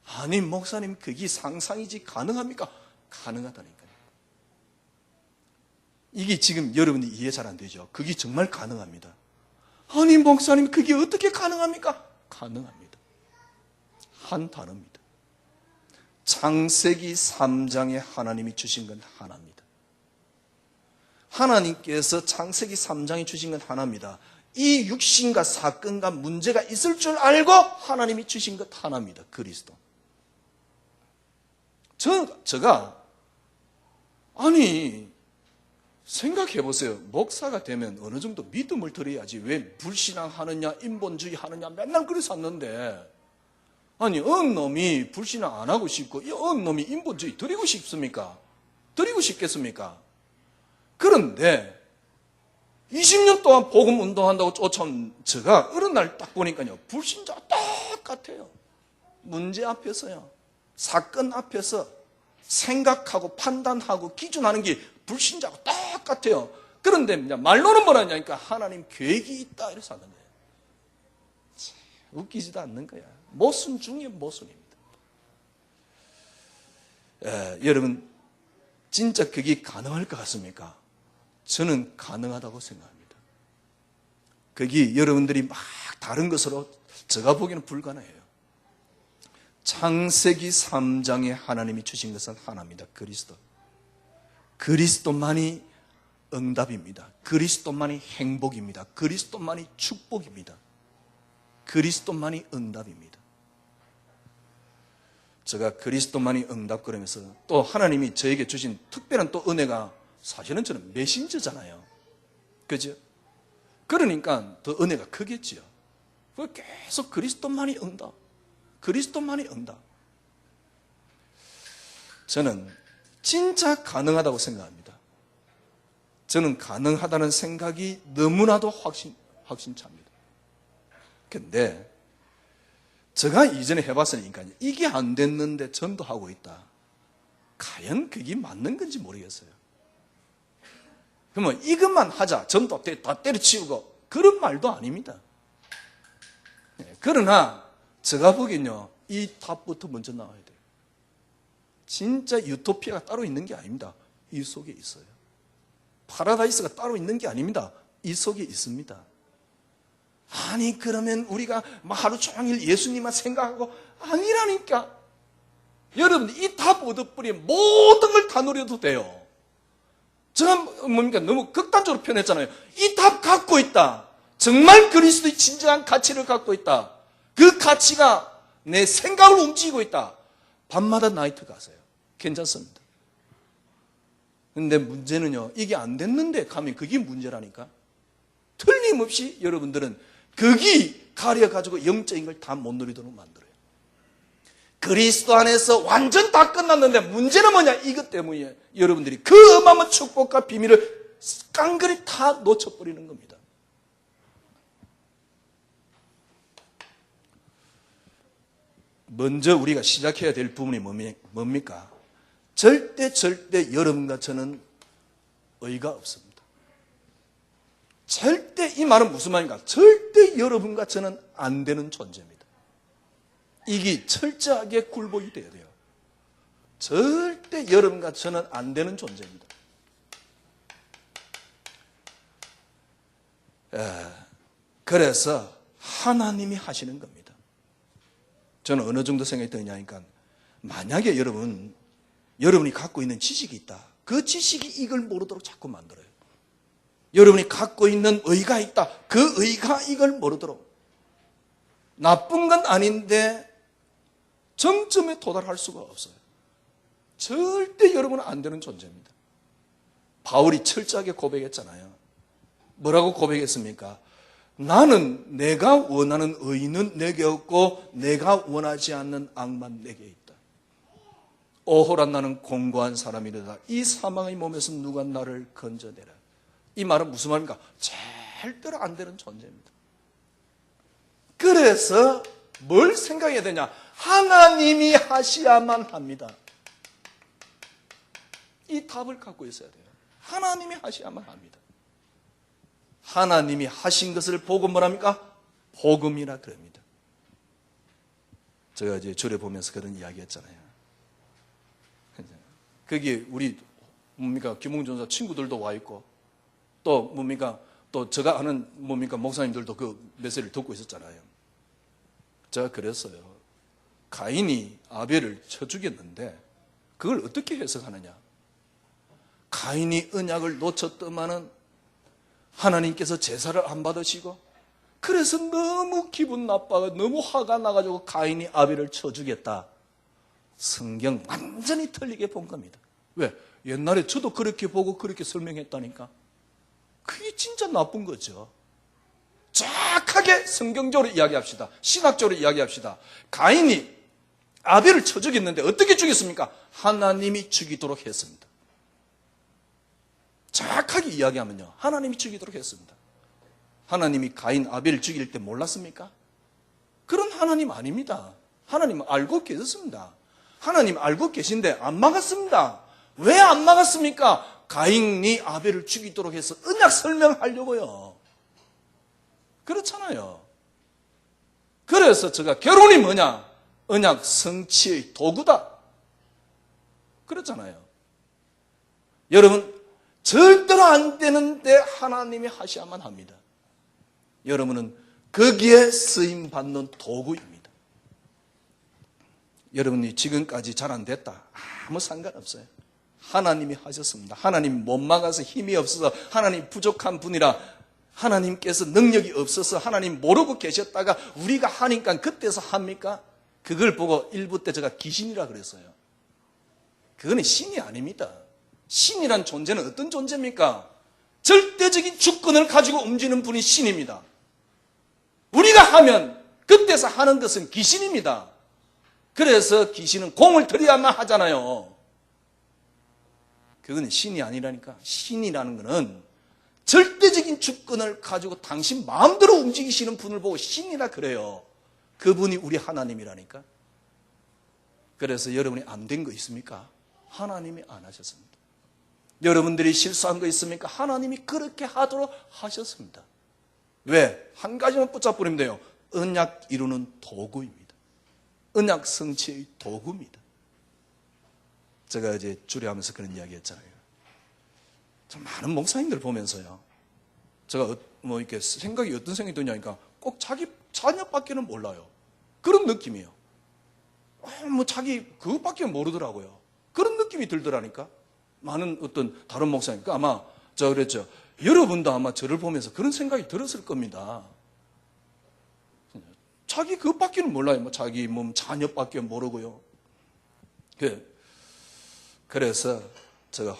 아니 목사님 그게 상상이지 가능합니까? 가능하다니까요. 이게 지금 여러분이 이해 잘 안 되죠. 그게 정말 가능합니다. 아니 목사님 그게 어떻게 가능합니까? 가능합니다. 한 단어입니다. 창세기 3장에 하나님이 주신 건 하나입니다. 하나님께서 창세기 3장에 주신 건 하나입니다. 이 육신과 사건과 문제가 있을 줄 알고 하나님이 주신 것 하나입니다. 그리스도. 제가 아니 생각해 보세요. 목사가 되면 어느 정도 믿음을 드려야지 왜 불신앙하느냐 인본주의 하느냐 맨날 그래 샀는데 아니 어느 놈이 불신앙 안 하고 싶고 어느 놈이 인본주의 드리고 싶습니까? 드리고 싶겠습니까? 그런데 20년 동안 복음 운동한다고 쫓아온 제가 어느 날 딱 보니까요 불신자가 똑같아요. 문제 앞에서요 사건 앞에서 생각하고 판단하고 기준하는 게 불신자하고 똑같아요. 그런데 말로는 뭐라냐니까 하나님 계획이 있다 이래서 하는 거예요. 웃기지도 않는 거야. 모순 중에 모순입니다. 여러분 진짜 그게 가능할 것 같습니까? 저는 가능하다고 생각합니다. 그게 여러분들이 막 다른 것으로 제가 보기에는 불가능해요. 창세기 3장에 하나님이 주신 것은 하나입니다. 그리스도. 그리스도만이 응답입니다. 그리스도만이 행복입니다. 그리스도만이 축복입니다. 그리스도만이 응답입니다. 제가 그리스도만이 응답 그러면서 또 하나님이 저에게 주신 특별한 또 은혜가 사실은 저는 메신저잖아요. 그죠? 그러니까 더 은혜가 크겠지요. 계속 그리스도만이 응답. 그리스도만이 응답. 저는 진짜 가능하다고 생각합니다. 저는 가능하다는 생각이 너무나도 확신찹니다. 근데 제가 이전에 해봤으니까요. 이게 안 됐는데 전도하고 있다. 과연 그게 맞는 건지 모르겠어요. 그러면 이것만 하자. 전도 다 때려치우고 그런 말도 아닙니다. 그러나 제가 보기엔요. 이 탑부터 먼저 나와야 돼요. 진짜 유토피아가 따로 있는 게 아닙니다. 이 속에 있어요. 파라다이스가 따로 있는 게 아닙니다. 이 속에 있습니다. 아니 그러면 우리가 하루 종일 예수님만 생각하고 아니라니까. 여러분 이 탑 얻어버리 모든 걸 다 누려도 돼요. 제가 뭡니까 너무 극단적으로 표현했잖아요. 이 탑 갖고 있다. 정말 그리스도의 진정한 가치를 갖고 있다. 그 가치가 내 생각을 움직이고 있다. 밤마다 나이트 가세요. 괜찮습니다. 근데 문제는요. 이게 안 됐는데 가면 그게 문제라니까. 틀림없이 여러분들은 거기 가려가지고 영적인 걸 다 못 누리도록 만들어요. 그리스도 안에서 완전 다 끝났는데 문제는 뭐냐? 이것 때문에 여러분들이 그 어마어마한 축복과 비밀을 깡그리 다 놓쳐버리는 겁니다. 먼저 우리가 시작해야 될 부분이 뭡니까? 절대 여러분과 저는 의가 없습니다. 절대 이 말은 무슨 말인가? 절대 여러분과 저는 안 되는 존재입니다. 이게 철저하게 굴복이 돼야 돼요. 절대 여러분과 저는 안 되는 존재입니다. 그래서 하나님이 하시는 겁니다. 저는 어느 정도 생각이 드냐니까, 만약에 여러분이 갖고 있는 지식이 있다. 그 지식이 이걸 모르도록 자꾸 만들어요. 여러분이 갖고 있는 의가 있다. 그 의가 이걸 모르도록. 나쁜 건 아닌데 정점에 도달할 수가 없어요. 절대 여러분은 안 되는 존재입니다. 바울이 철저하게 고백했잖아요. 뭐라고 고백했습니까? 나는 내가 원하는 의는 내게 없고 내가 원하지 않는 악만 내게 있다. 오호라 나는 공고한 사람이로다. 이 사망의 몸에서 누가 나를 건져내라. 이 말은 무슨 말입니까? 절대로 안 되는 존재입니다. 그래서 뭘 생각해야 되냐? 하나님이 하셔야만 합니다. 이 답을 갖고 있어야 돼요. 하나님이 하셔야만 합니다. 하나님이 하신 것을 보고 뭐랍니까? 복음이라 그럽니다. 제가 이제 절에 보면서 그런 이야기 했잖아요. 거기 우리 김웅전사 친구들도 와 있고, 또 또 제가 아는 목사님들도 그 메시지를 듣고 있었잖아요. 제가 그랬어요. 가인이 아벨을 쳐 죽였는데 그걸 어떻게 해석하느냐? 가인이 언약을 놓쳤더만은 하나님께서 제사를 안 받으시고, 그래서 너무 기분 나빠가 너무 화가 나가지고 가인이 아벨을 쳐 죽였다. 성경 완전히 틀리게 본 겁니다. 왜? 옛날에 저도 그렇게 보고 그렇게 설명했다니까. 그게 진짜 나쁜 거죠. 정확하게 성경적으로 이야기합시다. 신학적으로 이야기합시다. 가인이 아벨을 쳐 죽였는데 어떻게 죽였습니까? 하나님이 죽이도록 했습니다. 정확하게 이야기하면요, 하나님이 죽이도록 했습니다. 하나님이 가인 아벨을 죽일 때 몰랐습니까? 그런 하나님 아닙니다. 하나님은 알고 계셨습니다. 하나님 알고 계신데 안 막았습니다. 왜 안 막았습니까? 가인이 아벨을 죽이도록 해서 언약 설명하려고요. 그렇잖아요. 그래서 제가 결혼이 뭐냐? 언약 성취의 도구다. 그렇잖아요. 여러분, 절대로 안 되는데 하나님이 하셔야만 합니다. 여러분은 거기에 쓰임받는 도구입니다. 여러분이 지금까지 잘 안 됐다. 아무 상관없어요. 하나님이 하셨습니다. 하나님 못 막아서 힘이 없어서 하나님 부족한 분이라, 하나님께서 능력이 없어서 하나님 모르고 계셨다가 우리가 하니까 그때서 합니까? 그걸 보고 일부 때 제가 귀신이라 그랬어요. 그거는 신이 아닙니다. 신이란 존재는 어떤 존재입니까? 절대적인 주권을 가지고 움직이는 분이 신입니다. 우리가 하면 그때서 하는 것은 귀신입니다. 그래서 귀신은 공을 들여야만 하잖아요. 그건 신이 아니라니까. 신이라는 것은 절대적인 주권을 가지고 당신 마음대로 움직이시는 분을 보고 신이라 그래요. 그분이 우리 하나님이라니까. 그래서 여러분이 안 된 거 있습니까? 하나님이 안 하셨습니다. 여러분들이 실수한 거 있습니까? 하나님이 그렇게 하도록 하셨습니다. 왜? 한 가지만 붙잡으면 돼요. 언약 이루는 도구입니다. 언약 성취의 도구입니다. 제가 이제 주례하면서 그런 이야기 했잖아요. 참 많은 목사님들 보면서요, 제가 이렇게 생각이 어떤 생각이 드냐니까, 꼭 자기 자녀밖에는 몰라요. 그런 느낌이에요. 자기 그것밖에 모르더라고요. 그런 느낌이 들더라니까. 많은 어떤 다른 목사님, 아마 제가 그랬죠. 여러분도 아마 저를 보면서 그런 생각이 들었을 겁니다. 자기 그것밖에는 몰라요. 자기 몸 자녀밖에 모르고요. 그래서 제가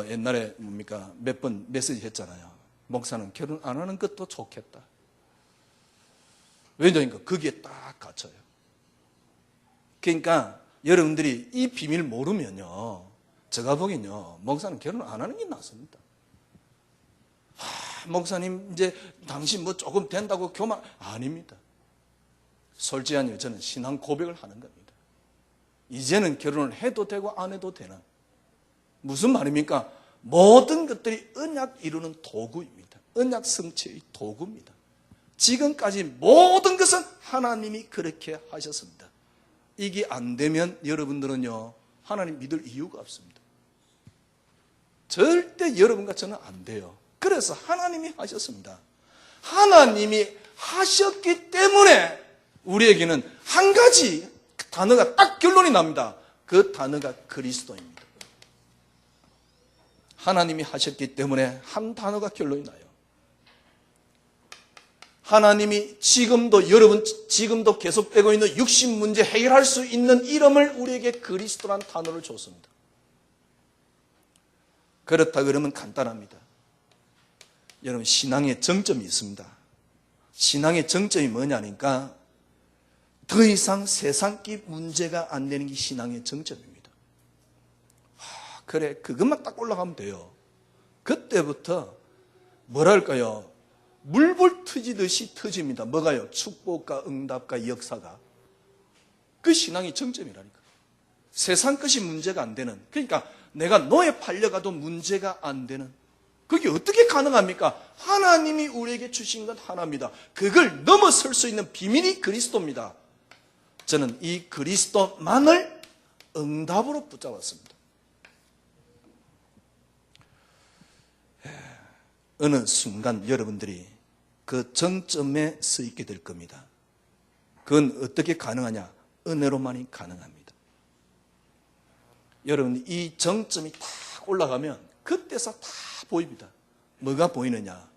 옛날에 몇 번 메시지 했잖아요. 목사는 결혼 안 하는 것도 좋겠다. 왜냐니까 거기에 딱 갇혀요. 그러니까 여러분들이 이 비밀 모르면요, 제가 보기엔요, 목사는 결혼 안 하는 게 낫습니다. 목사님 이제 당신 조금 된다고 교만, 아닙니다. 솔직하니 저는 신앙 고백을 하는 겁니다. 이제는 결혼을 해도 되고 안 해도 되는, 무슨 말입니까? 모든 것들이 언약 이루는 도구입니다. 언약 성취의 도구입니다. 지금까지 모든 것은 하나님이 그렇게 하셨습니다. 이게 안 되면 여러분들은요, 하나님 믿을 이유가 없습니다. 절대 여러분과 저는 안 돼요. 그래서 하나님이 하셨습니다. 하나님이 하셨기 때문에 우리에게는 한 가지 단어가 딱 결론이 납니다. 그 단어가 그리스도입니다. 하나님이 하셨기 때문에 한 단어가 결론이 나요. 하나님이 지금도 여러분 지금도 계속되고 있는 육신 문제 해결할 수 있는 이름을 우리에게 그리스도라는 단어를 줬습니다. 그렇다 그러면 간단합니다. 여러분 신앙의 정점이 있습니다. 신앙의 정점이 뭐냐니까 더 이상 세상기 문제가 안 되는 게 신앙의 정점입니다. 그래 그것만 딱 올라가면 돼요. 그때부터 뭐랄까요? 물불 터지듯이 터집니다. 뭐가요? 축복과 응답과 역사가. 그 신앙의 정점이라니까. 세상 것이 문제가 안 되는. 그러니까 내가 노예 팔려가도 문제가 안 되는. 그게 어떻게 가능합니까? 하나님이 우리에게 주신 건 하나입니다. 그걸 넘어설 수 있는 비밀이 그리스도입니다. 저는 이 그리스도만을 응답으로 붙잡았습니다. 어느 순간 여러분들이 그 정점에 서 있게 될 겁니다. 그건 어떻게 가능하냐? 은혜로만이 가능합니다. 여러분 이 정점이 딱 올라가면 그때서 다 보입니다. 뭐가 보이느냐?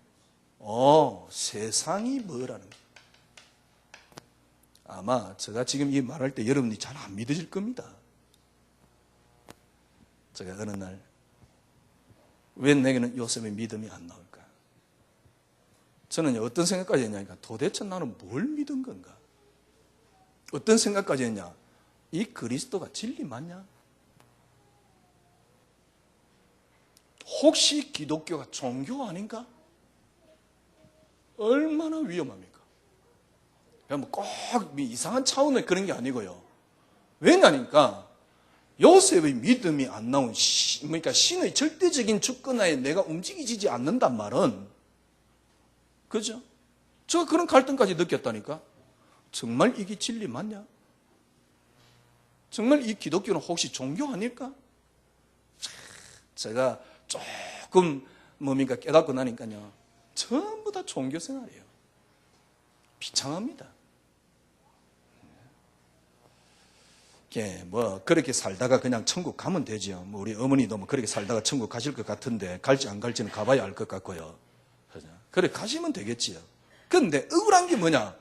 세상이 뭐라는 거예요. 아마 제가 지금 이 말할 때 여러분이 잘 안 믿어질 겁니다. 제가 어느 날 왜 내게는 요셉의 믿음이 안 나올까? 저는 어떤 생각까지 했냐니까 도대체 나는 뭘 믿은 건가? 어떤 생각까지 했냐? 이 그리스도가 진리 맞냐? 혹시 기독교가 종교 아닌가? 얼마나 위험합니까? 꼭 이상한 차원의 그런 게 아니고요. 왜냐니까 요셉의 믿음이 안 나온 그러니까 신의 절대적인 주권하에 내가 움직이지 않는단 말은 그죠? 제가 그런 갈등까지 느꼈다니까. 정말 이게 진리 맞냐? 정말 이 기독교는 혹시 종교 아닐까? 제가 조금 깨닫고 나니까요. 전부 다 종교 생활이에요. 비참합니다. 그렇게 살다가 그냥 천국 가면 되죠. 우리 어머니도 그렇게 살다가 천국 가실 것 같은데 갈지 안 갈지는 가봐야 알 것 같고요. 그래 가시면 되겠지요. 그런데 억울한 게 뭐냐?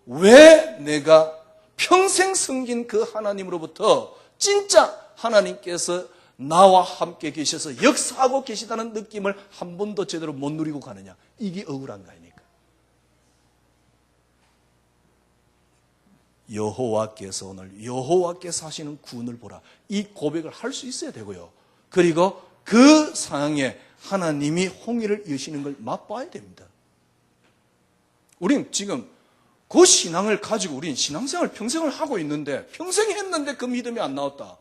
왜 내가 평생 섬긴 그 하나님으로부터 진짜 하나님께서 나와 함께 계셔서 역사하고 계시다는 느낌을 한 번도 제대로 못 누리고 가느냐? 이게 억울한 거 아닙니까? 여호와께서 오늘 여호와께서 하시는 구원을 보라. 이 고백을 할 수 있어야 되고요. 그리고 그 상황에 하나님이 홍해를 여시는 걸 맛봐야 됩니다. 우린 지금 그 신앙을 가지고 우린 신앙생활 평생을 하고 있는데 평생 했는데 그 믿음이 안 나왔다.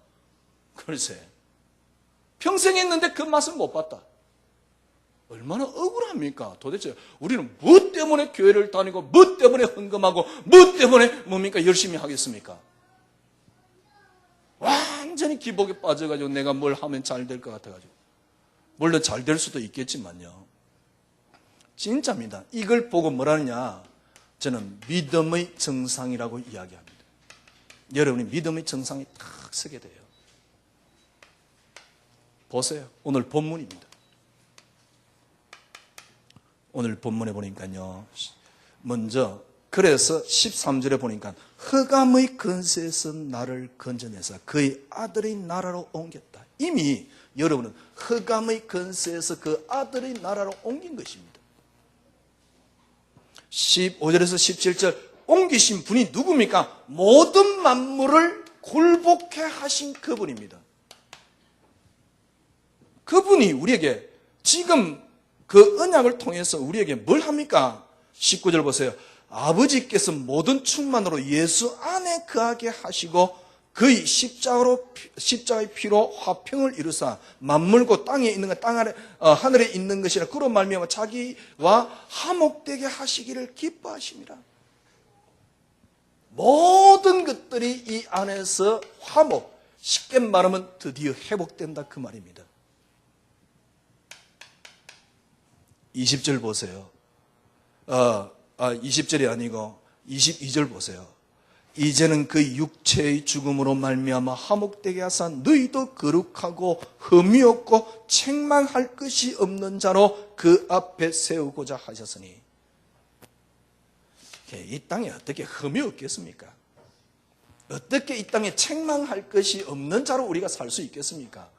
글쎄. 평생 했는데 그 맛을 못 봤다. 얼마나 억울합니까? 도대체 우리는 무엇 때문에 교회를 다니고 무엇 때문에 헌금하고 무엇 때문에 열심히 하겠습니까? 완전히 기복에 빠져가지고 내가 뭘 하면 잘 될 것 같아가지고. 물론 잘 될 수도 있겠지만요. 진짜입니다. 이걸 보고 뭐라느냐? 저는 믿음의 정상이라고 이야기합니다. 여러분이 믿음의 정상이 탁 서게 돼요. 보세요. 오늘 본문입니다. 오늘 본문에 보니까요. 먼저 그래서 13절에 보니까 흑암의 근세에서 나를 건져내서 그의 아들의 나라로 옮겼다. 이미 여러분은 흑암의 근세에서 그 아들의 나라로 옮긴 것입니다. 15절에서 17절 옮기신 분이 누굽니까? 모든 만물을 굴복해 하신 그분입니다. 그분이 우리에게 지금 그 언약을 통해서 우리에게 뭘 합니까? 19절 보세요. 아버지께서 모든 충만으로 예수 안에 거하게 하시고 그의 십자가의 피로 화평을 이루사 만물고 땅에 있는 것, 땅 아래 하늘에 있는 것이라 그로 말미암아 자기와 화목되게 하시기를 기뻐하심이라. 모든 것들이 이 안에서 화목, 쉽게 말하면 드디어 회복된다 그 말입니다. 20절 보세요. 20절이 아니고 22절 보세요. 이제는 그 육체의 죽음으로 말미암아 화목되게 하사 너희도 거룩하고 흠이 없고 책망할 것이 없는 자로 그 앞에 세우고자 하셨으니. 이 땅에 어떻게 흠이 없겠습니까? 어떻게 이 땅에 책망할 것이 없는 자로 우리가 살 수 있겠습니까?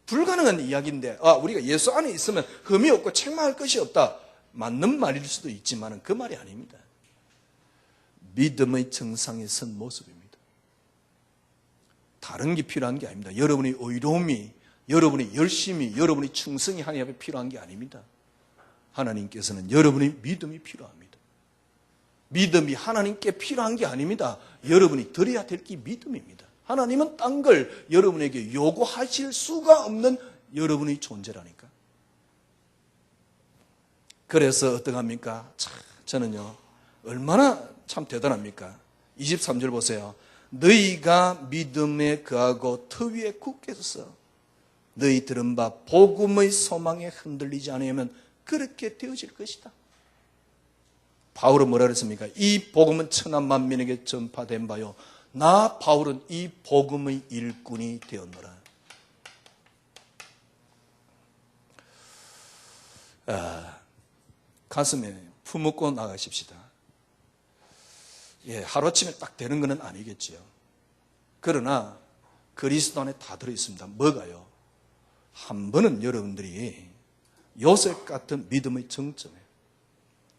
불가능한 이야기인데, 우리가 예수 안에 있으면 흠이 없고 책망할 것이 없다. 맞는 말일 수도 있지만 그 말이 아닙니다. 믿음의 정상에 선 모습입니다. 다른 게 필요한 게 아닙니다. 여러분의 의로움이, 여러분의 열심이, 여러분의 충성이 하나님 앞에 필요한 게 아닙니다. 하나님께서는 여러분의 믿음이 필요합니다. 믿음이 하나님께 필요한 게 아닙니다. 여러분이 드려야 될 게 믿음입니다. 하나님은 딴 걸 여러분에게 요구하실 수가 없는 여러분의 존재라니까. 그래서 어떡합니까? 저는요, 얼마나 참 대단합니까? 23절 보세요. 너희가 믿음에 거하고 터 위에 굳게 서서 너희 들은 바 복음의 소망에 흔들리지 않으면 그렇게 되어질 것이다. 바울은 뭐라 그랬습니까? 이 복음은 천하 만민에게 전파된 바요, 나 바울은 이 복음의 일꾼이 되었노라. 가슴에 품었고 나가십시다. 하루아침에 딱 되는 건 아니겠지요. 그러나 그리스도 안에 다 들어있습니다. 뭐가요? 한 번은 여러분들이 요셉 같은 믿음의 정점에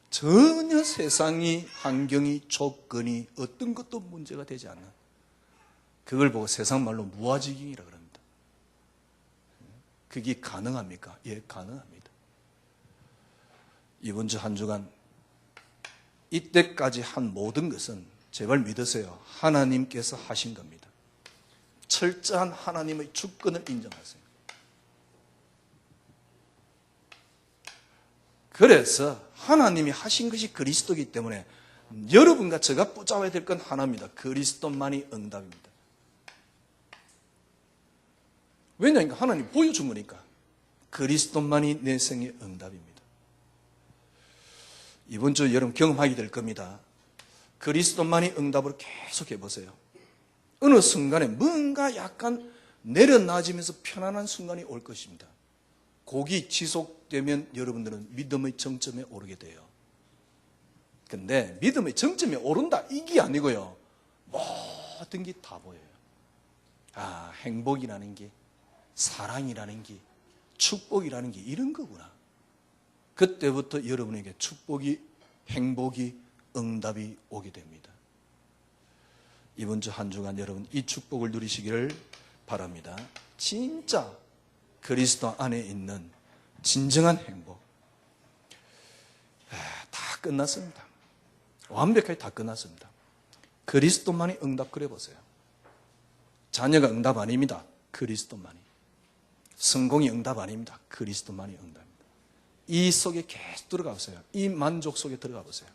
전혀 세상이, 환경이, 조건이 어떤 것도 문제가 되지 않는, 그걸 보고 세상 말로 무아지경이라고 합니다. 그게 가능합니까? 예, 가능합니다. 이번 주 한 주간 이때까지 한 모든 것은 제발 믿으세요. 하나님께서 하신 겁니다. 철저한 하나님의 주권을 인정하세요. 그래서 하나님이 하신 것이 그리스도이기 때문에 여러분과 제가 붙잡아야 될 건 하나입니다. 그리스도만이 응답입니다. 왜냐하면 하나님 보여준 거니까. 그리스도만이 내 생의 응답입니다. 이번 주 여러분 경험하게 될 겁니다. 그리스도만이 응답을 계속 해보세요. 어느 순간에 뭔가 약간 내려놔지면서 편안한 순간이 올 것입니다. 곡이 지속되면 여러분들은 믿음의 정점에 오르게 돼요. 근데 믿음의 정점에 오른다 이게 아니고요, 모든 게 다 보여요. 행복이라는 게, 사랑이라는 게, 축복이라는 게 이런 거구나. 그때부터 여러분에게 축복이, 행복이, 응답이 오게 됩니다. 이번 주 한 주간 여러분 이 축복을 누리시기를 바랍니다. 진짜 그리스도 안에 있는 진정한 행복. 다 끝났습니다. 완벽하게 다 끝났습니다. 그리스도만이 응답. 그래 보세요. 자녀가 응답 아닙니다. 그리스도만이. 성공이 응답 아닙니다. 그리스도만이 응답입니다. 이 속에 계속 들어가 보세요. 이 만족 속에 들어가 보세요.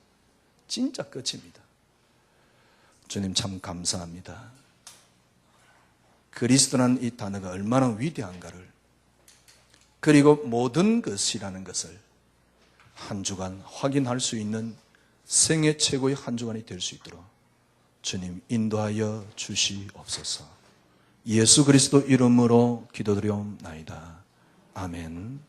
진짜 끝입니다. 주님 참 감사합니다. 그리스도라는 이 단어가 얼마나 위대한가를, 그리고 모든 것이라는 것을 한 주간 확인할 수 있는 생애 최고의 한 주간이 될 수 있도록 주님 인도하여 주시옵소서. 예수 그리스도 이름으로 기도드리옵나이다. 아멘.